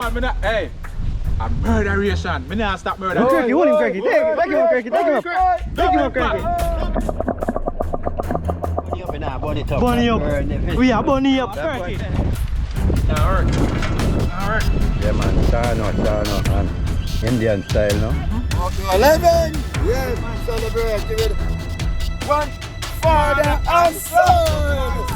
Hey, a murderation. Me not stop murder. Kirky, hold him, Kirky. Take him up, Kirky. Take him up. Take him up, Kirky. Bunny up. Bunny up. We are bunny up, Kirky. Alright. Yeah, man. Turn up, man. Indian style, no? 11! Yes, man, celebrate. Give it one father and son!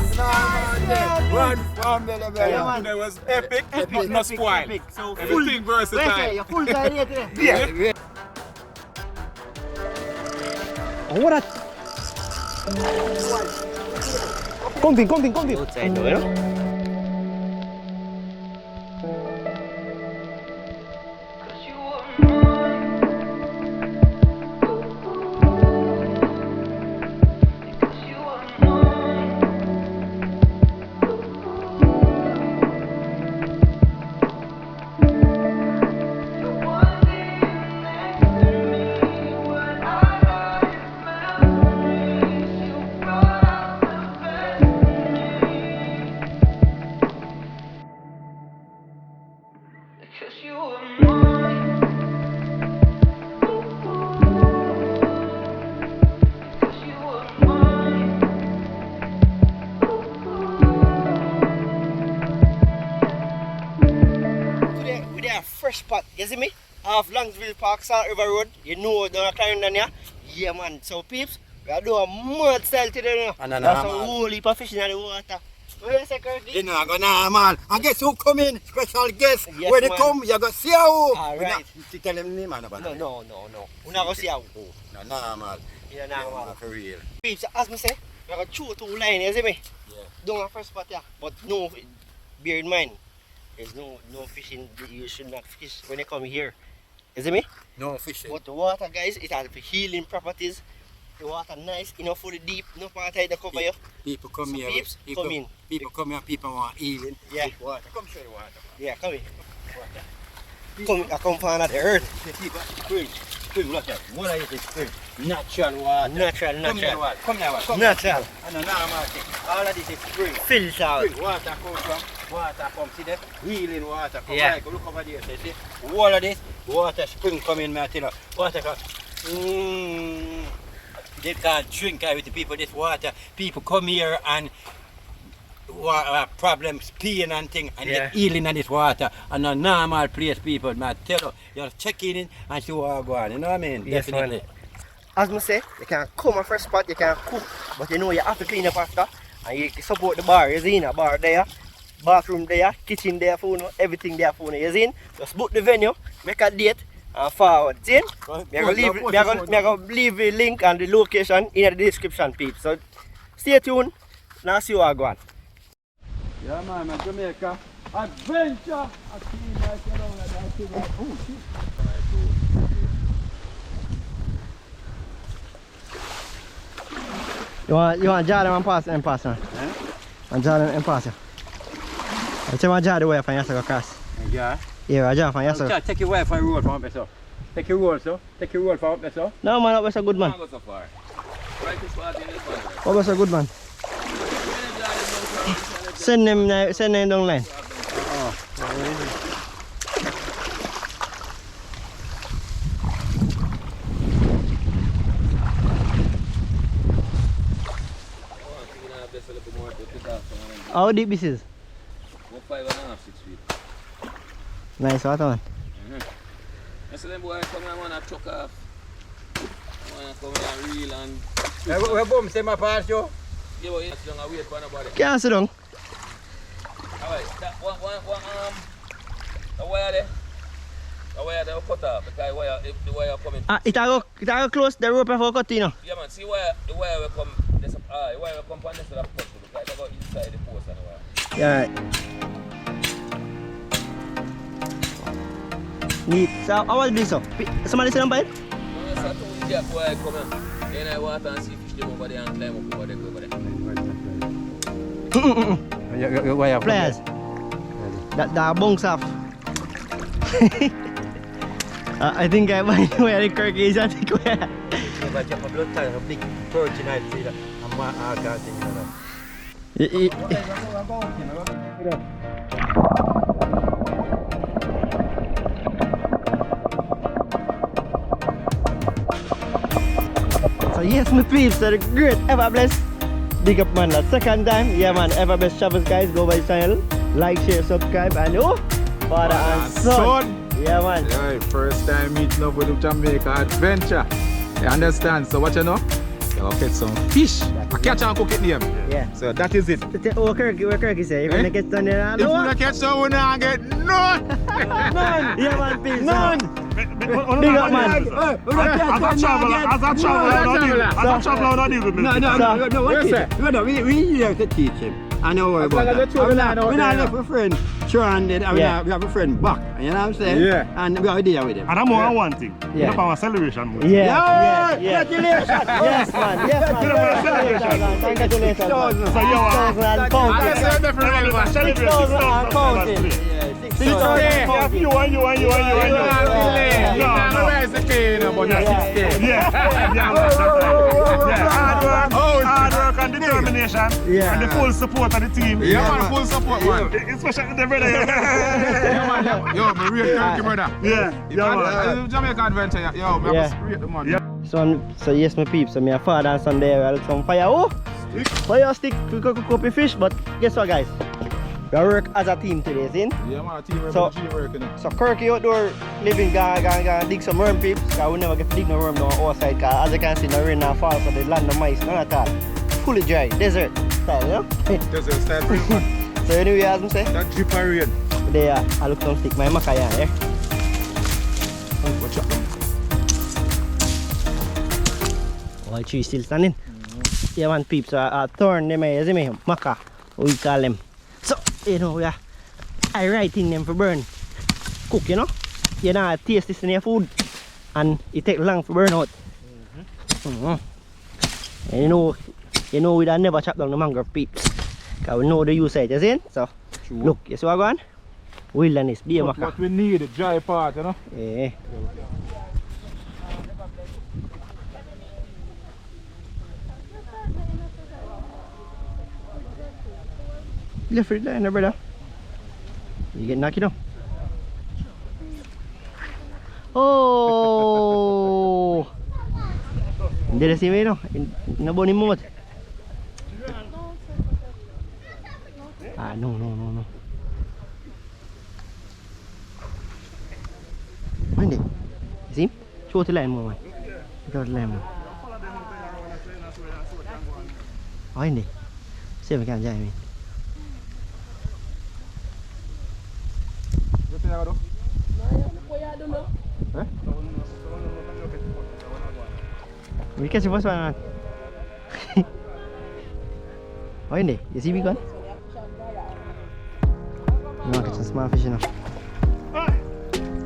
One family, man. That was epic, but not spoiled. So Everything versatile. You're full side here today. Yeah. Oh, what that? Come in. Outside, no, you know? Fresh spot, you see me? Off Longsville Park, Salt River Road. You know the climbing down here? Yeah, man. So, peeps, we are doing a mud style today now. That's a whole heap of fish in the water. What you say, Kirky? You know, go now, man. And guess who come in? Special guest. Yes, Where they man. come, you go see how. Alright. You tell them name, man, about that. No. We're not going to see how. No, man. Yeah, Yeah, man. for real. Peeps, as me say, we are going to shoot 2 lines, you see me? Yeah. Down a first spot here. But no, bear in mind, there's no fishing. You should not fish when you come here. You see me? No fishing. But the water, guys, it has healing properties. The water nice enough for the deep. No part of the cover you. People come So here. peeps, come in. People come here, people want healing. Yeah. With water. Come show the water. Yeah, come in. I come from the earth. Spring, look at what are you spring? Natural water. Natural. Come here, water. Come here, water. Natural. And now, all of this is spring. Filter out. Spring. Water comes from. Water comes. See that? Healing water. Come Yeah. right, look over there. See? All of this water spring coming, man. You know. Water comes. They can't drink with the people. This water. People come here and problems, pain and things, and Yeah. get healing in this water. And a normal place, people, man, tell you, you're checking in and see what go on. You know what I mean? Yes, Definitely. man. As I say, you can come on first spot, you can cook, but you know you have to clean up after. And you support the bar. You see, a bar there, bathroom there, kitchen there for you, everything there for you. You see? Just book the venue, make a date, and forward. See? I'm going to leave the link and the location in the description, peeps. So stay tuned, now see what go on. Yeah, man, Jamaica Adventures. You want jar them and pass man? And jar them and pass you. I tell you jar the way from here to go across. Yeah. Yeah, I jar from here to. Take your way for a road from up there, Take your road, so. Take your road from up there, so. No man, that was a good man. Go so far. Right this part in this one. What was a good man? Send them down line. How deep this is? 5.5, 6 feet. Nice water man. I see them boy come here, man, and chuck off. Man, come here and reel and... Where boom, say my part, yo? Yeah, but you sit down and wait for nobody. Can't sit down. Alright, that one, the wire there. The wire there will cut off because the wire coming. It will close the rope before cut, you know. Yeah man, see the wire will come, the wire will come from this to the post because it will go inside the post and the wire. Yeah, right. Neat. So how was this up? Somebody sit down by it? No, so I told you that wire come here. Then I water and see fish them over there and climb up over there, go over there. Players. That bounce off. I think I might know where the Kirky is. I think where. If I jump a blood tank, a big perch in that, see that. I'm not can't think of that. yes, my peeps, so the great Ever Blessed. Big up man, that second time. Yeah man, Ever Blessed Travels guys, go by his channel. Like, share, subscribe, and oh, father and son. Yeah man. Yeah, first time meeting up with the Jamaica Adventure. You understand? So what you know? You'll get some fish. I catch and cook it name. Yeah. So that is it. What Kirky say? You're gonna get down there? If you don't catch some, we not get none. None. Yeah man, peeps. None. Big up man. As a traveler, don't deal with me. No, what's it? We here to teach him. I know worry about that. We're not left with friend stranded, and we have a friend back. You know what I'm saying? Yeah. And we are there with him. And I'm more one thing. Yeah. Up our celebration mode. Yeah. Congratulations! Yes man. Congratulations. So you are. 6,000 and counting. Celebrate. 6,000 and counting. 6,000 and counting. You. Hard work and determination. And the full support of the team. Yeah, man, full support, man. Especially the brother. Yo, my real Kirky brother. Yeah. Jamaica Adventure, yo, me have to rate the man. So yes my peeps, so my father and son there will some fire. Oh! Fire stick to cook up fish, but guess what guys? We work as a team today, see? Yeah, man, team working. So Kirky outdoor living gonna dig some worm peeps, because we never get to dig no worm down outside, because as you can see no rain now falls, so the land no mice, none at all. Fully dry, desert style, you know? Desert style for you, man. So anyway, as I say, That drip and rain. there I look some stick my macaya here. Watch out. All tree still standing. Yeah man peeps, a thorn them here, you see me? Maca, we call them. So, you know, we are writing them for burn. Cook, you know? You know, taste this in your food. And it takes long for burn out. And you know we never chop down the mangrove peeps. Because we know the usage, you see? So, look, you see what going on? Wilderness, be a maca. What we need, the dry part, you know? Yeah. Left it there, brother. You get knocked, you know. Oh! Did you see me, no? In the bony mode. Ah, no. Find it. You see him? Show the line more, man. Show the line more. Find it. See if we can jump in. Huh? We catch the first one, man. Oh, in there. You see big one? You want to catch some small fish, you know?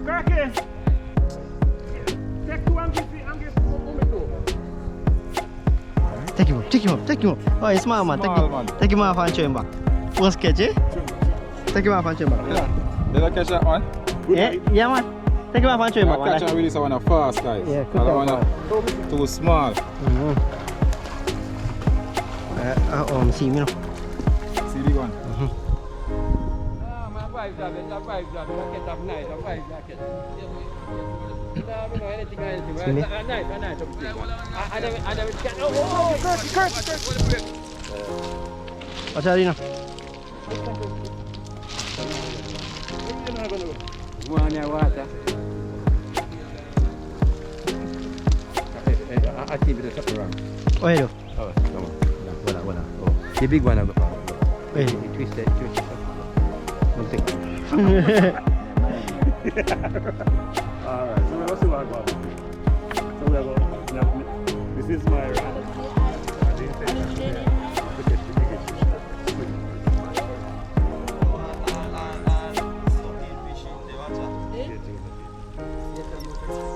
Kirky! Take two and give Take him up. Oh, he's small, man. Take him off and show him back. First catch, eh? Take him off and show him back. Yeah. Did I catch that one? Yeah, man. Take him off and show him back, man. I catch and release one fast, guys. Yeah, I don't want to too small. See me, you know. See the one? What's that, you know? Water. I keep it up around. Oh, hello. Oh, come on. Oh, the big one I got. Wait. Twist it. Don't think. Alright, so let's see what I got. So we are going. This is my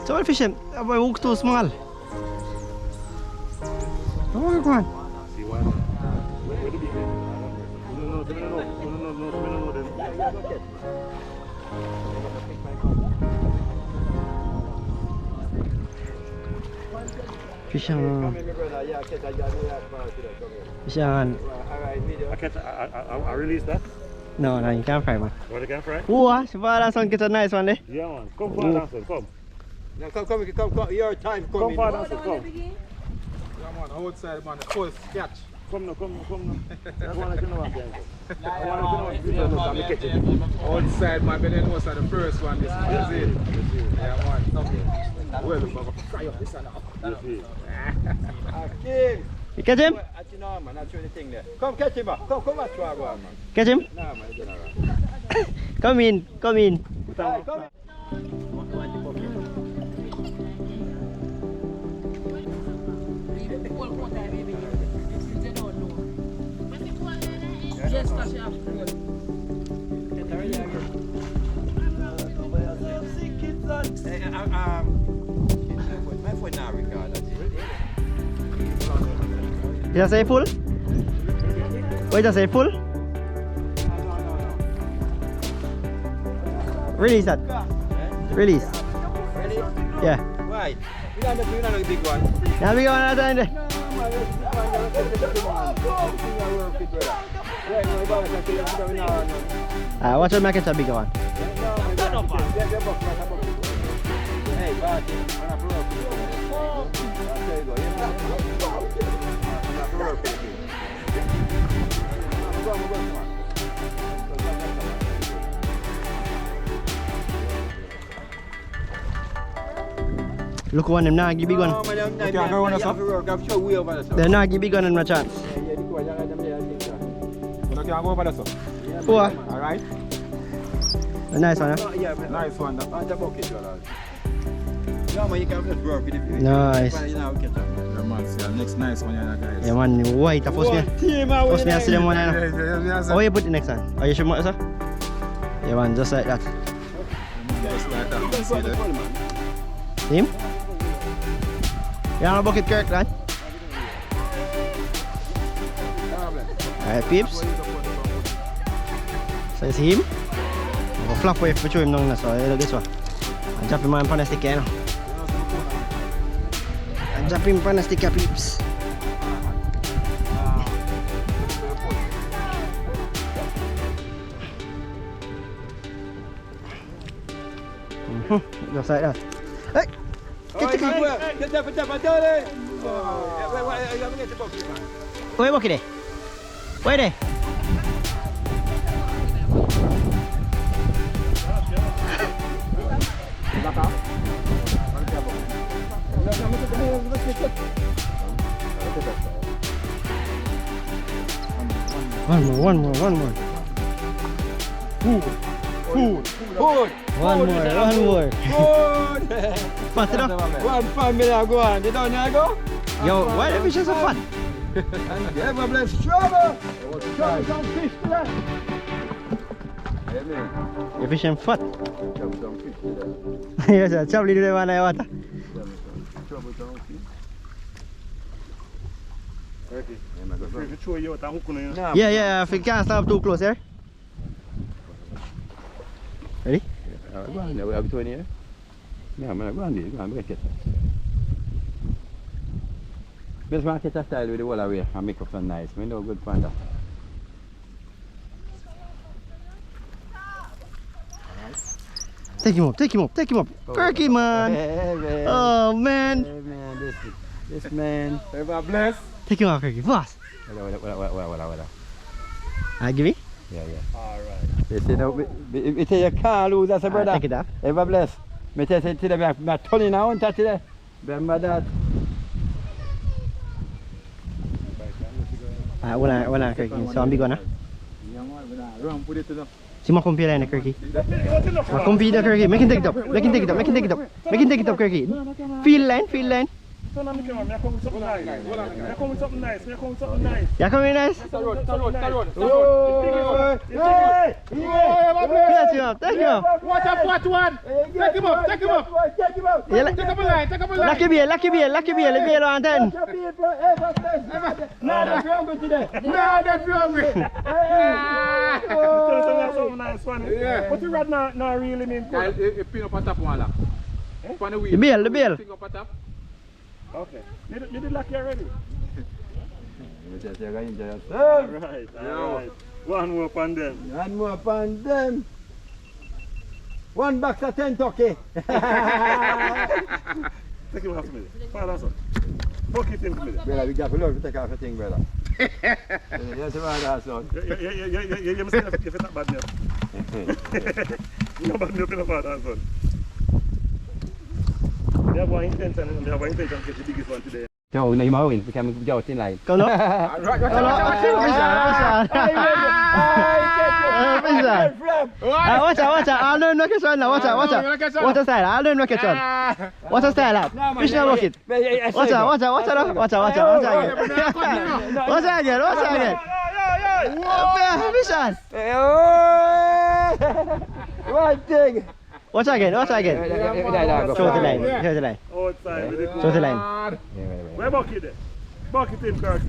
So what fish them? I walk too small. Oh, go on. See one. Where the big Fish on. Fish on. I release that. No, you can't fry, man. What, I can fry? Oh, father son get a nice one, eh? Yeah, man. Come, father, son, come. Now come, your time Come, father, son, come. Come on, outside man, the first catch. Come now. I want to know what Outside man, but then was the first one. This is it. Yeah man. Well, we're going to fry up this one now. Akeem. You catch him? That's no man, that's the thing there. Come catch him, man. Come and try one, man. Catch him? No, man, it's not right. Come in. Come in. My phone now record. You just say full? Wait, just say full? Release that. Release. Ready? Yeah. Right. We don't have a big one. Now we go on another end. Watch out, make it a bigger one. Hey, buddy. Look one them now, give big one. No, man, I'm going to show way over the They're not give big one in my chance. You can go over the 4. Alright? A nice one, huh? Yeah, Nice one. on the bucket, you no, man, you can just work with it. Nice. Yeah man, see, next nice one guys. Yeah man, white. First me I see them one. Yeah. How you put the next one? Are you sure, sir? Yeah man, just like that. Just like that, man, see that? See him? You have a bucket, Kirk, lad? Alright, peeps. So you see him? I'm going to flap away if we show him down, so look this one. And drop him on the stick here now. And drop him on the stick here, peeps. Just like that. Hey! Get the Where you walking there? Where there? One more. Food. One more. Fat it up. 1 family I go on. You don't go? Yo, why the fish is so fat? Yeah, but bless trouble. Trouble some fish today. You're fishing fat. Trouble some fish today. Yes, sir. Trouble do the one I water. Trouble some fish. If you show you what I'm hooking. Yeah. If you can't stand up too close here. Ready? Go on, we have 20 here. Yeah, I'm going to go and get it. Best market style with the wall away and make up some nice. We know good fun. Take him up. Kirky, man. Hey, Oh, man. Hey, man, this man. Ever bless. Take him off, Kirky. Fast. What? Give me. Yeah. Alright. They say, no, we say you can't lose, that's a brother. Take it off. Ever bless. Me tell you today, I'm turning now on today. Remember that. When I Kirky. So I'm big one, huh? Run, put it to the... See my comfy line, Kirky. My comfy there, Kirky. Make him take it up, Kirky. Feel line. Turn on the camera, me come with something nice. Me come with something nice. Yeah, come in, nice. It's a road. Take him up. Watch out, watch one. Take him up. Yeah, Take up a line. lucky beer, the beer on 10. No, that's wrong with today. Something nice one. Yeah. But you rod not really mean good. You pin up on top one. The bill. Pin up on top. Okay. You did lucky already? Alright. One more upon them. One more upon them. 1 box of 10 turkey. Take him off me. Follow us up. Bucket him to me. Brother, we got to learn to take off the thing, brother. That's what that's on. You must if it's not bad enough. You know bad enough in the father, son. They have one intention to get the biggest one today. Joe, no, you might win. We can go in line. Go no. Go no. Watch out. I'll learn no catch on now. Watch out. Watch a style. I'll learn no catch on. Watch a style up. Fish no bucket. Watch out again. Watch again. Fish on. One thing. Watch again. Show the line. Outside. Show the line. Where bucket there? Bucket him, Kirk.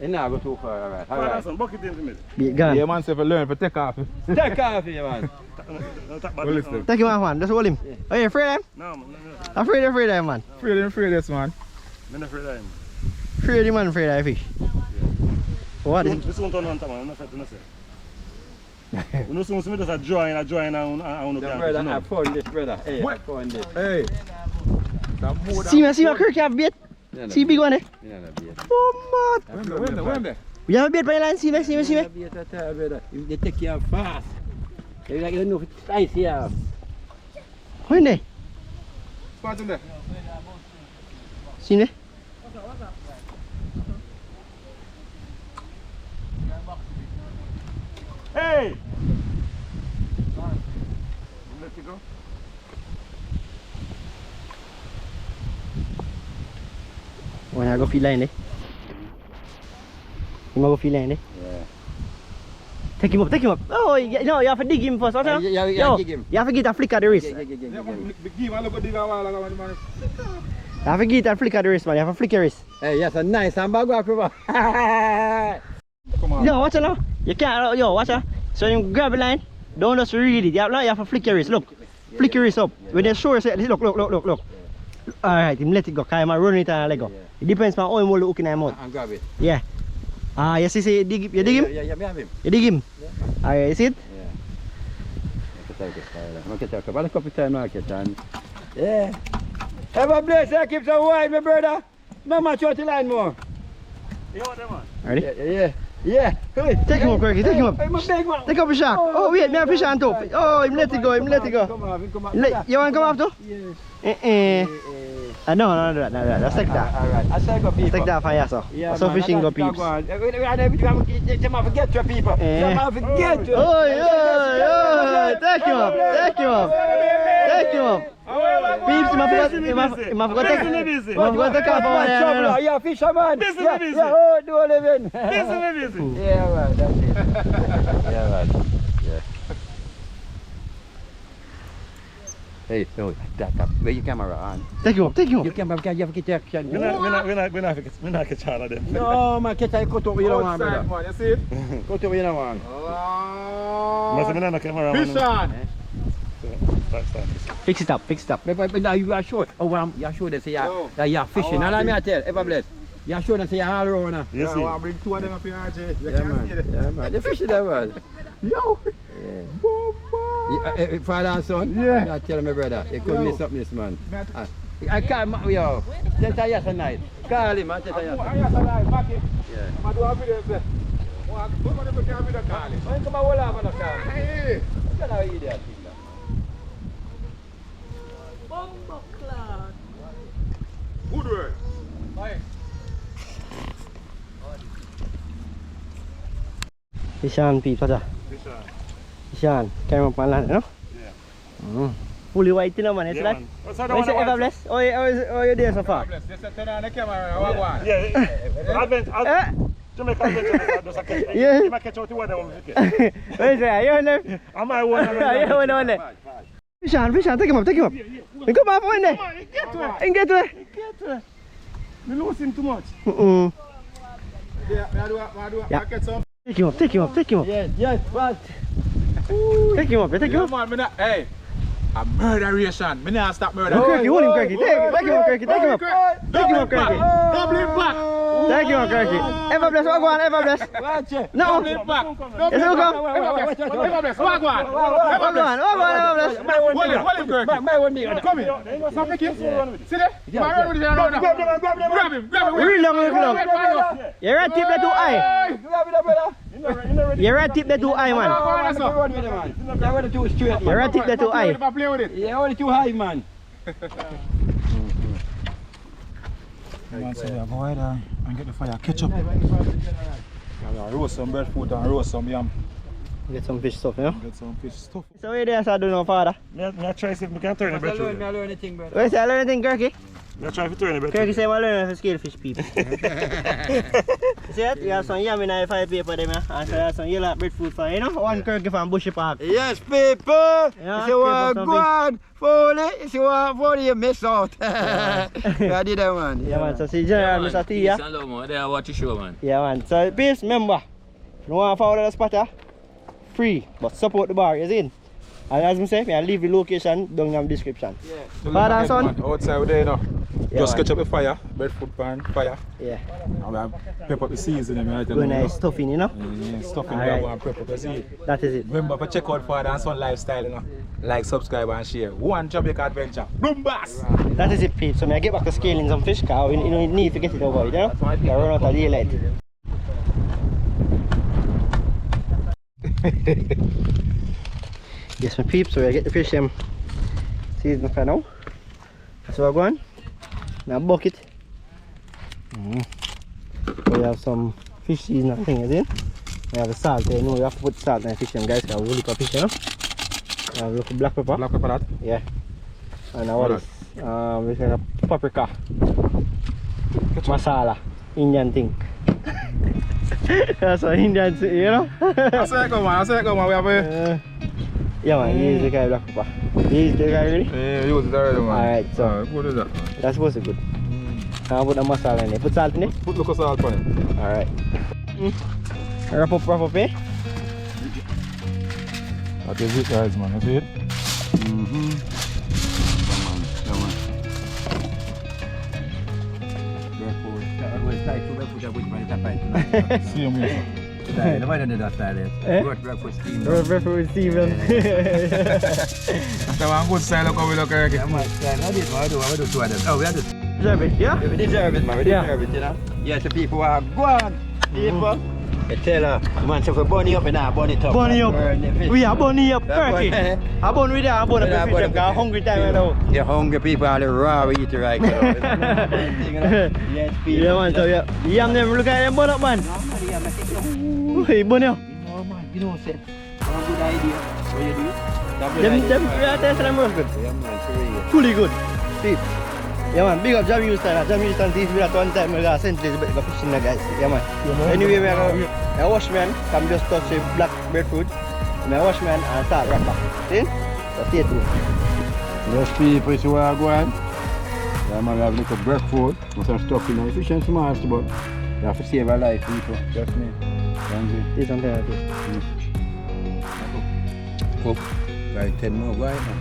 And now go too far, alright. Father, son, bucket him to me. Be gone. Yeah, man, say for learn for take off. Take off here, man. Take him off, man. Just hold him. Are you afraid of him? No, man. Afraid of him, man. Free this, man. I'm not afraid of him. Afraid of him, man. Afraid of fish. What is it? This one turn on, man. I'm not afraid to say. You know, some just a join and Brother, I found this, brother. Hey, I found this. Hey. See my Kirk have bait. See big one, eh? Oh, man. When? You have a bait by your line? See me. They take you fast. They like you know it's nice here. When there? Spot in there. See me? Hey! Let it go. When I go feel line, eh? You go feel line, eh? Yeah. Take him up. Oh, no, you have to dig him first. Yeah, dig him. You have to get a flick at the wrist. You have to get a flick at the wrist, man. You have to flick your wrist. Hey, yes, a nice hamburger. Come on. No, watch it now. You can't, watch it. So you grab the line, don't just read it. You have to flick your wrist. Look, flick your wrist up. When they show you, look. Alright, him let it go. Because I'm running it and let go. It depends on how him hold the hook in his mouth. And grab it. Yeah. You see, you dig him? Yeah, me have him. You dig him? Yeah. Alright, you see it? Yeah. I'm going to catch a couple of times now, catch on. Yeah. Have a bless, I keep some wide, my brother. No man, short the line more. You want them, man? Ready? Yeah. Take him up, Quirky, take him up. I'm a big man. Take up the shark. Oh, wait, me have fish on top. Oh, him let it go. Come on. You want to come off too? Yes. No, let's take that. Alright, I'll take a people. Take that for yourself. Yeah, so fishing go peeps. You have to forget your people. You have to forget your Oh, take him up. Peeps, him have got to take off. You're a fisherman. This is busy. Yeah, do living. This is busy. Yeah, right, that's it. Yeah, right. Yeah. Hey, no, that up. Where your camera on? Take him up. You can have get action. We're not catch all of them. No, man, catch a cut over you don't want, brother. Man, you see it? Cut over you don't want. Must have been on the camera. Fish on. Fix it up. But now you are sure. Oh, you are sure they say you're fishing. Now let me tell you, bless. You are sure they say you're all around now. You see? I want to bring two of them up here, RJ. Yeah, man. They're fishing that one. Yo. Father and son? Yeah. I tell my brother, you could miss up this man. I can't, yo. Just a yes a night. Call him, I just a yes. Yes, I back it. Yeah. I'm going to do a video, sir. Somebody can video call him. Come on, hold on, man. Hey. Look at idiot. Good work. Fish on, peeps. Fish on. Carry him up on land, no? Yeah. Fully white, you know, man. It's like. What's that What is it, one? Everbless? How you there so far? They said turn on the camera. Yeah. Jamaica Adventures does a catch. Yeah. You might catch out the one that one. What is that? You on there? Am I one? Yeah, on there. Fish on. Take him up. Come off one there. Get to it. We lose him too much. Yeah. Take him up. Yes, what? Take him up. Man, hey, a murderation. Me not stop murder. Quirky, hold him, Quirky. Take him up, Quirky. Double him back. Thank you, Kirky. Ever bless, what go on, ever bless? Watch it. No. Yes, Welcom. Swag one. What go on, ever bless? Hold him, Kirky. My one day. Come here. Stop picking. See there? Grab him. Real long. Your right tip that too high. Your right tip that too high, man. Your right tip that too high. Yeah, only too high, man. Man, so yeah, go ahead and get the fire, catch up. Roast some breadfruit and roast some yam. Get some fish stuff, you know? Get some fish stuff. So what do you do now, father? I try to see if we can turn the bread. I learn anything, brother. What you learn anything, Kirky? I try to turn the bread. Kirky say I learn how to scale fish people. You see that? You have some yam in the fire paper there, man. And so you have some yellow breadfruit for you know? One Kirky from Bushy Park. Yes, people. Yeah, If you want to go on, follow it. If you want to follow, you miss out. Yeah, I did that, man. Yeah, man. So see General Mr. T, yeah? Peace and love, man. They are watch the show, man. Yeah, man. So please remember, if you want to follow the spotter, free, but support the bar, you see? And as I say, I'll leave the location down in the description. Yeah. Father and son? Outside there, you know. Yeah, Just man. catch up the fire, breadfruit pan, fire. Yeah. And we prep up the seasoning, right? Good nice stuffing, you know? Stuff in Alright. there and prep up the seed. That is it. Remember to check out Father and Son lifestyle, you know. Like, subscribe and share. One Jamaica Adventure. Mrbeast! That is it, peeps. So I get back to scaling some fish, because you know, need to get it over, you know? You run out of daylight. Yes, my peeps, so I get the fish season for now. So we're going. Now bucket. We have some fish season things in. We have the salt there. You know, you have to put salt in the fish, guys, because we look at fish, you know? We have a little black pepper. Black pepper that? Yeah. And now what is we have paprika. Masala. Indian thing. That's an Indian thing, you know? I say it, come on. We have a... Yeah, man, use the guy black pepper. Use the guy ready? Yeah, use it already, man. Alright, so What is that? that's supposed to be good. Now put the masala in there. Put salt in it? Put local salt on it. Alright. Wrap up, eh? That is it, guys, man. You see it? See you, man. Breakfast Steven. That's one good style of how we look at it. Deserve it, yeah? We deserve it, man. We deserve it, you know. Yes, the people are gone. People. I tell her, man, so if we bunny up and now bunny top. Bunny up. Burn the fish. We are bunny up, Kirky. I bun with that, I bun up the fish, because hungry time right now. The hungry people are the raw we eat right now. Yes, people. Yeah, man, so yeah. Yam them, look at them bun up, man. Hey, bun up. No, man, you know what I'm saying? One good idea. What you do? Them, taste them real good. Yeah, man, for real. Fully good. See? Yeah, man, big up Jamaica Adventures. Jamaica Adventures with that one time I got sent this bit of fishing, guys. Yeah, man. Anyway, I wash man, come just touch the black breadfruit. I wash man and start wrap back. See? So stay tuned. Yes, people, so we are going. Yeah, man, we have a little breakfast. We have stuff in the fish and smash, but you have to save our life, people. Just me. Thank you. See something like this. Cook. Like 10 more, right, man.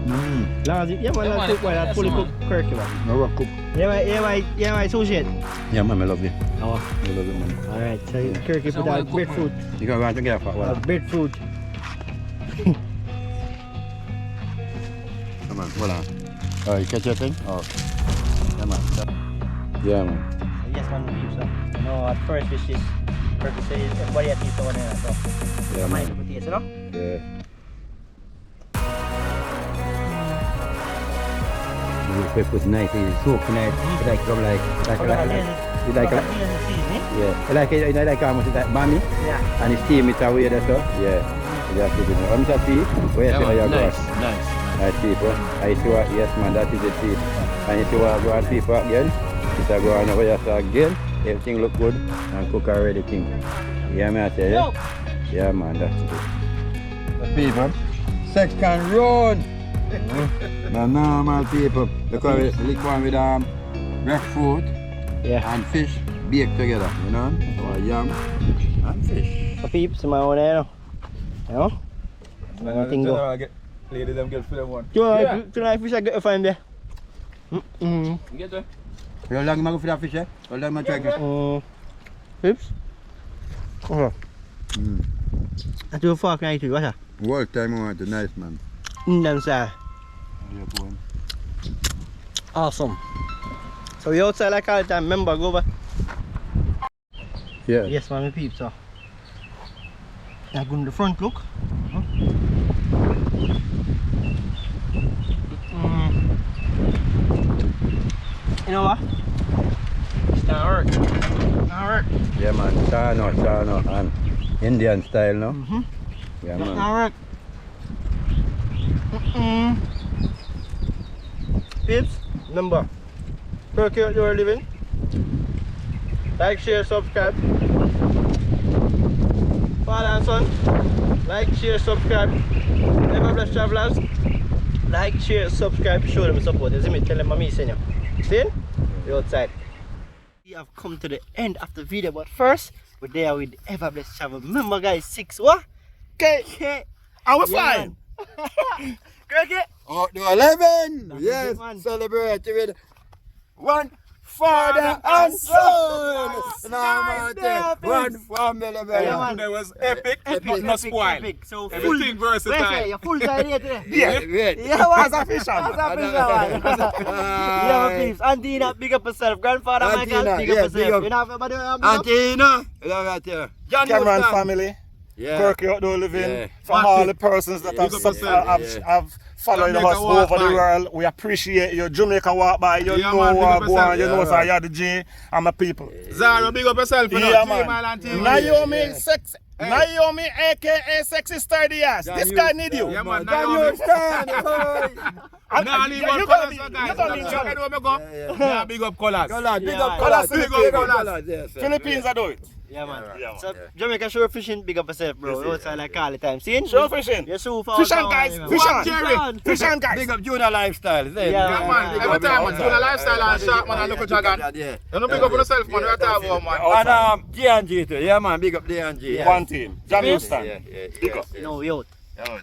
Yeah, man, that's cook, that's fully cooked Kirky, man. No cook. Yeah, my sushi. Yeah, man, I love you. Oh. I love you, man. Alright, so Kirky put out breadfruit. You can go out together for a while. Breadfruit. Come on, hold on. Oh, you catch your thing? Oh. Yeah, man. Yeah, man. Yes, man, the beef, so. You know, at first fish is Kirky says everybody has to one here, so. Yeah, Mind man. the taste, you know? Yeah. The pepper was nice, it's so nice. It's like, you like, yeah. You like almost like bami. Yeah. And you steam it away, that's all. Yeah. That's it. I'm just see where you see your grass. Nice. I see, bro. I see what, yes, man, that is the seed. And you see what go on people again. It's a go on over here again. Everything look good and cook already thing. Yeah, man, I say, yeah? Yeah, man, that's it. People, sex can run. The normal people, because we lick one with breadfruit and fish baked together, you know? Or yam and fish. The peeps, my own, you know? Nothing go. Lady them get for them one. Tonight fish I get to find there. Get there. How long am I going for that fish, eh? How long am I trying? Pips? Oh. I do a fork right here, what's that? Whole time I want the nice man. Indian style. Awesome. So we outside like all the time, remember, go over. Yeah. Yes, man, my peeps, so. Now go in the front, look. You know what? It's not work. Not work. Yeah, man. Chano, and Indian style, no? Yeah, man. Not work. Peeps, remember, Turkey outdoor living. Like, share, subscribe. Father and son, like, share, subscribe. Never bless travelers. Like, share, subscribe, show them support. You see me? Tell them I'm missing you. See? You're outside. We have come to the end of the video, but first, we're there with Ever Blessed Travel. Remember, guys, 6 what? Okay. I was fine. Cricket. Oh, no, 11! Yes, celebrate with one father and son! One family, baby. Yeah, man. Today was epic, but not spoiled. Epic. So Everything versatile. You're full time here today. Yeah. As a fisherman. Yeah, my peeps. Auntie, big up yourself. Grandfather Michael, big up yourself. You know, everybody Auntie, love it here. Cameron family. Yeah. Turkey outdoor living. Yeah. For all the persons that have followed us over the world, we appreciate you. Jamaica walk by, you know what go on, you know so you're the G and my people. Zara, big up yourself. Yeah, man. Naomi, sexy. Naomi, aka Sexy Sturdy Ass. This guy need you. Yeah, man. Can you understand? Nah, leave one colors, guys. Yeah, big up colors. Big up Colors, colors. Yes, Philippines are do it. Yeah, man. Yeah, man. So, Jamaica shore fishing, big up yourself, bro. You outside like all the time. See? Shore fishing. You're so far. Fish on, guys. Fish on. Jerry. Fish on, guys. Big up Junior Lifestyle. Yeah, man. Every time I do the lifestyle and sharp, man, I look at Jagan. Yeah. You know, big up yourself, man. We're talking about, man. And D&G too. Yeah, man. Big up D&G. One team. John Houston. Yeah. No, yo. Yeah.